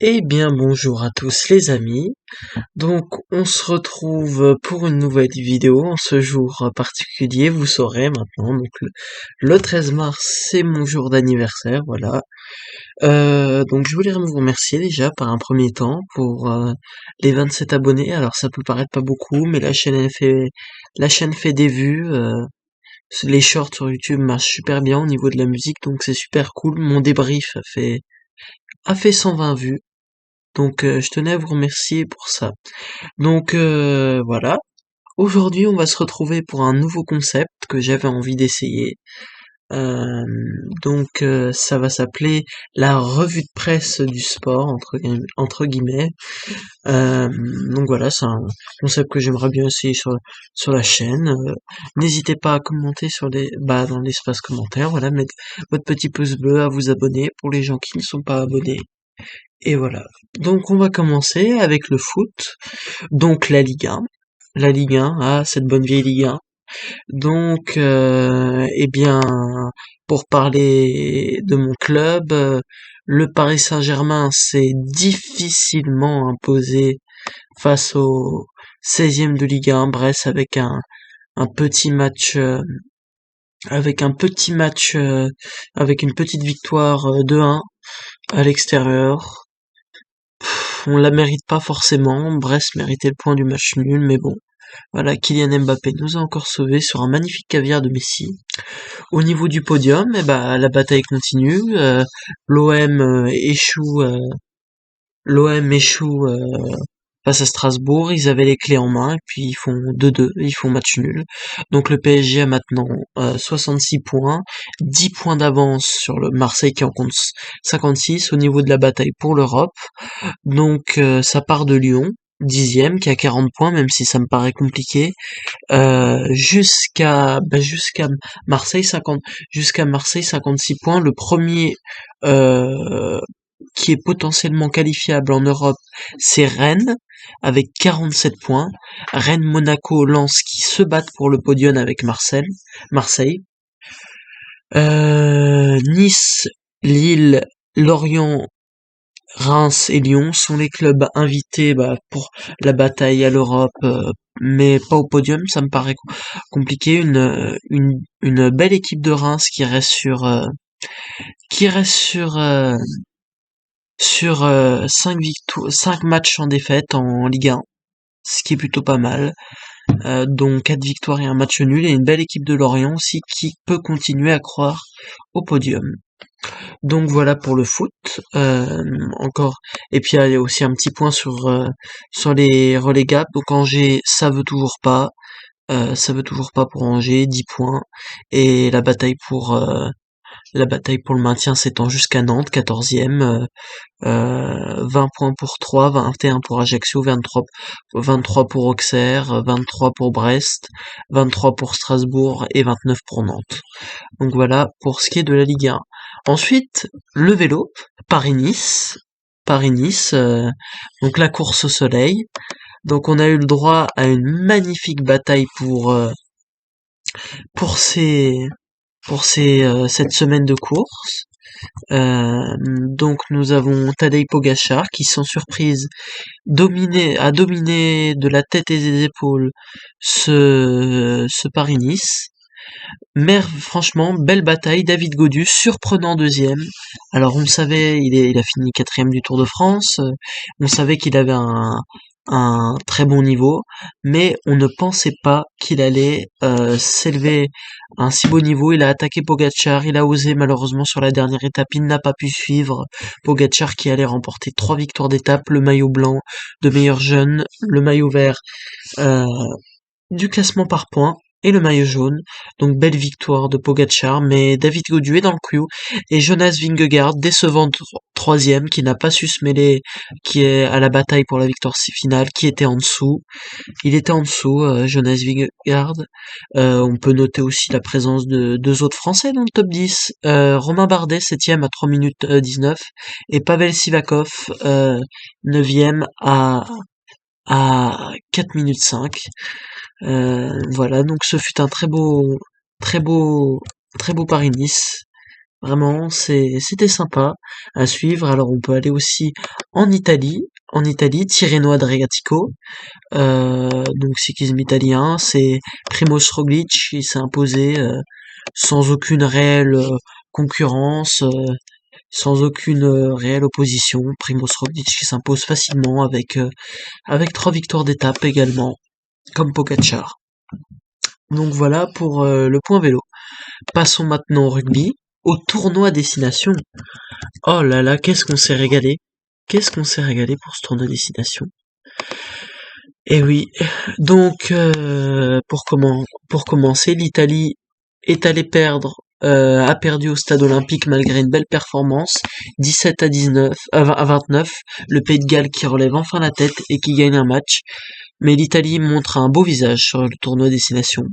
Eh bien, bonjour à tous les amis. Donc, on se retrouve pour une nouvelle vidéo en ce jour particulier. Vous saurez maintenant. Donc, le 13 mars, c'est mon jour d'anniversaire. Voilà. Donc, je voulais vous remercier déjà par un premier temps pour les 27 abonnés. Alors, ça peut paraître pas beaucoup, mais la chaîne fait des vues. Les shorts sur YouTube marchent super bien au niveau de la musique, donc c'est super cool. Mon débrief a fait 120 vues. Donc je tenais à vous remercier pour ça. Donc voilà. Aujourd'hui on va se retrouver pour un nouveau concept que j'avais envie d'essayer. Euh, donc ça va s'appeler la revue de presse du sport entre guillemets. Euh, donc voilà, c'est un concept que j'aimerais bien essayer sur la chaîne. N'hésitez pas à commenter dans l'espace commentaire. Voilà, mettre votre petit pouce bleu, à vous abonner pour les gens qui ne sont pas abonnés. Et voilà. Donc on va commencer avec le foot. Donc la Ligue 1. La Ligue 1, cette bonne vieille Ligue 1. Donc eh bien pour parler de mon club, le Paris Saint-Germain s'est difficilement imposé face au 16e de Ligue 1 Brest un petit match avec une petite victoire 2-1 à l'extérieur. On la mérite pas forcément, Brest méritait le point du match nul, mais bon. Voilà, Kylian Mbappé nous a encore sauvés sur un magnifique caviar de Messi. Au niveau du podium, la bataille continue. L'OM échoue face à Strasbourg. Ils avaient les clés en main, et puis ils font 2-2, ils font match nul. Donc le PSG a maintenant 66 points, 10 points d'avance sur le Marseille qui en compte 56 au niveau de la bataille pour l'Europe. Donc ça part de Lyon, 10e, qui a 40 points, même si ça me paraît compliqué, jusqu'à Marseille 56 points. Le premier qui est potentiellement qualifiable en Europe, c'est Rennes, avec 47 points. Rennes, Monaco, Lens qui se battent pour le podium avec Marseille. Nice, Lille, Lorient, Reims et Lyon sont les clubs invités pour la bataille à l'Europe, mais pas au podium, ça me paraît compliqué. Une belle équipe de Reims qui reste sur 5 matchs en défaite en Ligue 1, ce qui est plutôt pas mal. Donc 4 victoires et un match nul, et une belle équipe de Lorient aussi qui peut continuer à croire au podium. Donc voilà pour le foot. Encore. Et puis il y a aussi un petit point sur les relégables. Donc Angers, ça veut toujours pas. Ça veut toujours pas pour Angers, 10 points. Et la bataille pour le maintien s'étend jusqu'à Nantes, 14e. 20 points pour Troyes, 21 pour Ajaccio, 23 pour Auxerre, 23 pour Brest, 23 pour Strasbourg et 29 pour Nantes. Donc voilà pour ce qui est de la Ligue 1. Ensuite, le vélo, Paris-Nice. Paris-Nice, donc la course au soleil. Donc on a eu le droit à une magnifique bataille pour cette semaine de course. Donc nous avons Tadej Pogačar qui, sans surprise, a dominé de la tête et des épaules ce Paris-Nice. Mais franchement, belle bataille. David Gaudu, surprenant deuxième. Alors on le savait, il a fini 4e du Tour de France. On savait qu'il avait un très bon niveau, mais on ne pensait pas qu'il allait s'élever à un si beau niveau. Il a attaqué Pogačar, il a osé, malheureusement sur la dernière étape, il n'a pas pu suivre Pogačar qui allait remporter 3 victoires d'étape, le maillot blanc de meilleur jeune, le maillot vert euh, du classement par points et le maillot jaune. Donc belle victoire de Pogačar, mais David Gaudu est dans le crew, et Jonas Vingegaard, décevant troisième, qui n'a pas su se mêler, qui est à la bataille pour la victoire finale, qui était en dessous. Il était en dessous, Jonas Vingegaard. On peut noter aussi la présence de deux autres Français dans le top 10. Romain Bardet, 7e à 3 minutes 19, et Pavel Sivakov, 9e à 4 minutes 5. Voilà, donc ce fut un très beau, très beau Paris-Nice. Vraiment, c'était sympa à suivre. Alors on peut aller aussi En Italie, Tirreno Adriatico, donc cyclisme italien, c'est Primož Roglic qui s'est imposé sans aucune réelle concurrence, sans aucune réelle opposition. Primož Roglic qui s'impose facilement avec 3 victoires d'étape également, comme Pogačar. Donc voilà pour le point vélo. Passons maintenant au rugby, au tournoi destination. Oh là là, qu'est-ce qu'on s'est régalé! Qu'est-ce qu'on s'est régalé pour ce tournoi destination! Et oui, donc pour commencer, l'Italie est allée perdre, a perdu au stade olympique malgré une belle performance, 17-19, à 29. Le Pays de Galles qui relève enfin la tête et qui gagne un match. Mais l'Italie montre un beau visage sur le tournoi destination.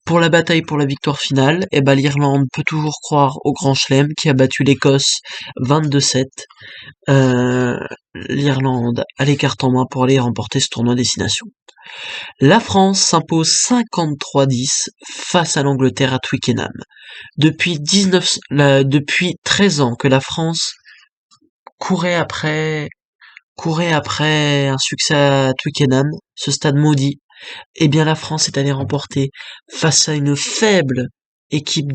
Pour la bataille pour la victoire finale, l'Irlande peut toujours croire au Grand Chelem qui a battu l'Écosse 22-7. L'Irlande a les cartes en main pour aller remporter ce tournoi destination. La France s'impose 53-10 face à l'Angleterre à Twickenham. Depuis 13 ans que la France courait après un succès à Twickenham, ce stade maudit. Eh bien, la France est allée remporter face à une faible équipe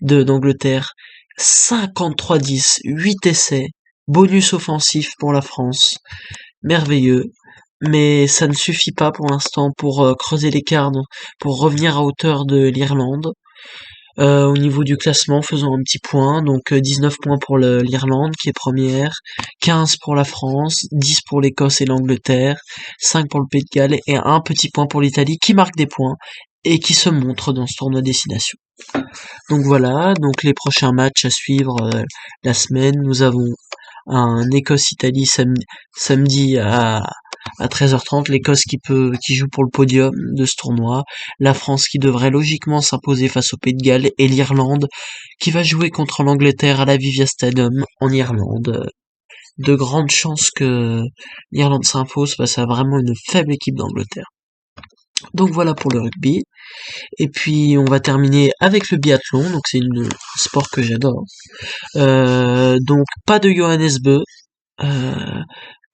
d'Angleterre 53-10, 8 essais, bonus offensif pour la France, merveilleux. Mais ça ne suffit pas pour l'instant pour creuser l'écart, pour revenir à hauteur de l'Irlande. Au niveau du classement, faisons un petit point. Donc 19 points pour l'Irlande qui est première, 15 pour la France, 10 pour l'Écosse et l'Angleterre, 5 pour le Pays de Galles et un petit point pour l'Italie qui marque des points et qui se montre dans ce tournoi destination. Donc voilà, donc les prochains matchs à suivre la semaine, nous avons un Écosse-Italie samedi à 13h30, l'Écosse qui joue pour le podium de ce tournoi, la France qui devrait logiquement s'imposer face au Pays de Galles et l'Irlande qui va jouer contre l'Angleterre à l'Aviva Stadium en Irlande. De grandes chances que l'Irlande s'impose face à vraiment une faible équipe d'Angleterre. Donc voilà pour le rugby. Et puis on va terminer avec le biathlon, donc c'est un sport que j'adore. Donc pas de Johannes Beu,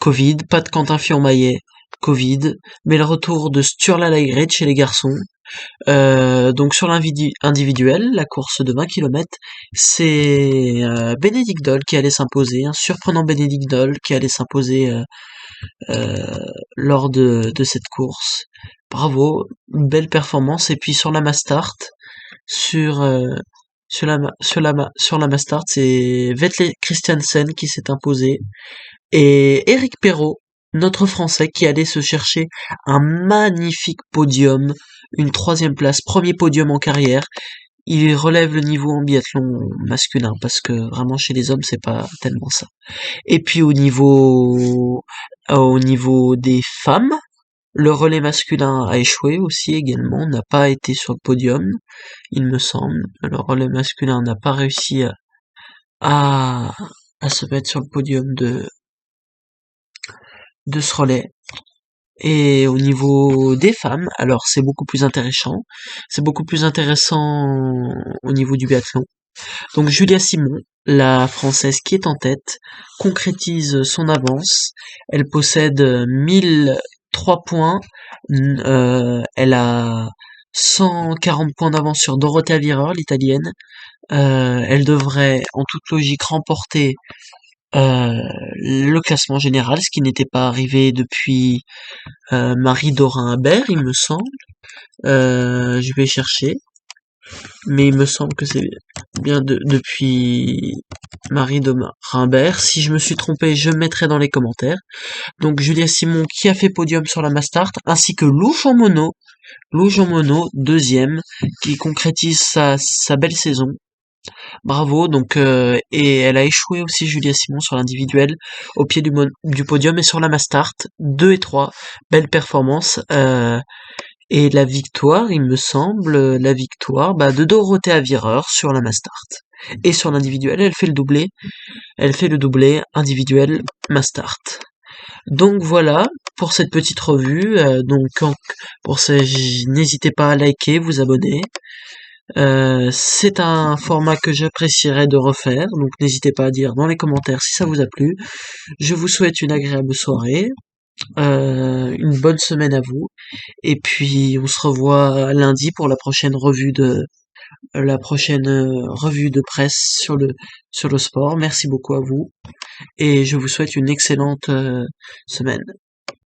Covid, pas de Quentin Fillon-Maillet, Covid, mais le retour de Sturla Lagrade chez les garçons. Donc sur l'individuel, la course de 20 km, c'est Bénédicte Doll qui allait s'imposer, un surprenant Bénédicte Doll qui allait s'imposer lors de cette course. Bravo, une belle performance. Et puis sur la Mastart, sur la Mastart, c'est Vetle Christiansen qui s'est imposé et Eric Perrault, notre Français, qui allait se chercher un magnifique podium, une 3e place, premier podium en carrière. Il relève le niveau en biathlon masculin parce que vraiment chez les hommes c'est pas tellement ça. Et puis au niveau des femmes, le relais masculin a échoué aussi également, n'a pas été sur le podium, il me semble. Le relais masculin n'a pas réussi à se mettre sur le podium de ce relais. Et au niveau des femmes, alors c'est beaucoup plus intéressant. C'est beaucoup plus intéressant au niveau du biathlon. Donc Julia Simon, la française qui est en tête, concrétise son avance. Elle possède 1003 points. Elle a 140 points d'avance sur Dorothea Virer, l'italienne. Elle devrait, en toute logique, remporter le classement général, ce qui n'était pas arrivé depuis Marie Dorin-Habert, il me semble. Je vais chercher, mais il me semble que c'est bien depuis Marie Dorin-Habert. Si je me suis trompé, je mettrai dans les commentaires. Donc Julia Simon qui a fait podium sur la Mastart, ainsi que Lou Jean Monod, deuxième, qui concrétise sa belle saison. Bravo, donc et elle a échoué aussi Julia Simon sur l'individuel au pied du podium et sur la Mastart 2 et 3, belle performance et la victoire, il me semble, de Dorothea Virer sur la Mastart. Et sur l'individuel, elle fait le doublé individuel Mastart. Donc voilà pour cette petite revue, n'hésitez pas à liker, vous abonner. C'est un format que j'apprécierais de refaire, donc n'hésitez pas à dire dans les commentaires si ça vous a plu. Je vous souhaite une agréable soirée, une bonne semaine à vous, et puis on se revoit lundi pour la prochaine revue de presse sur le sport. Merci beaucoup à vous, et je vous souhaite une excellente semaine.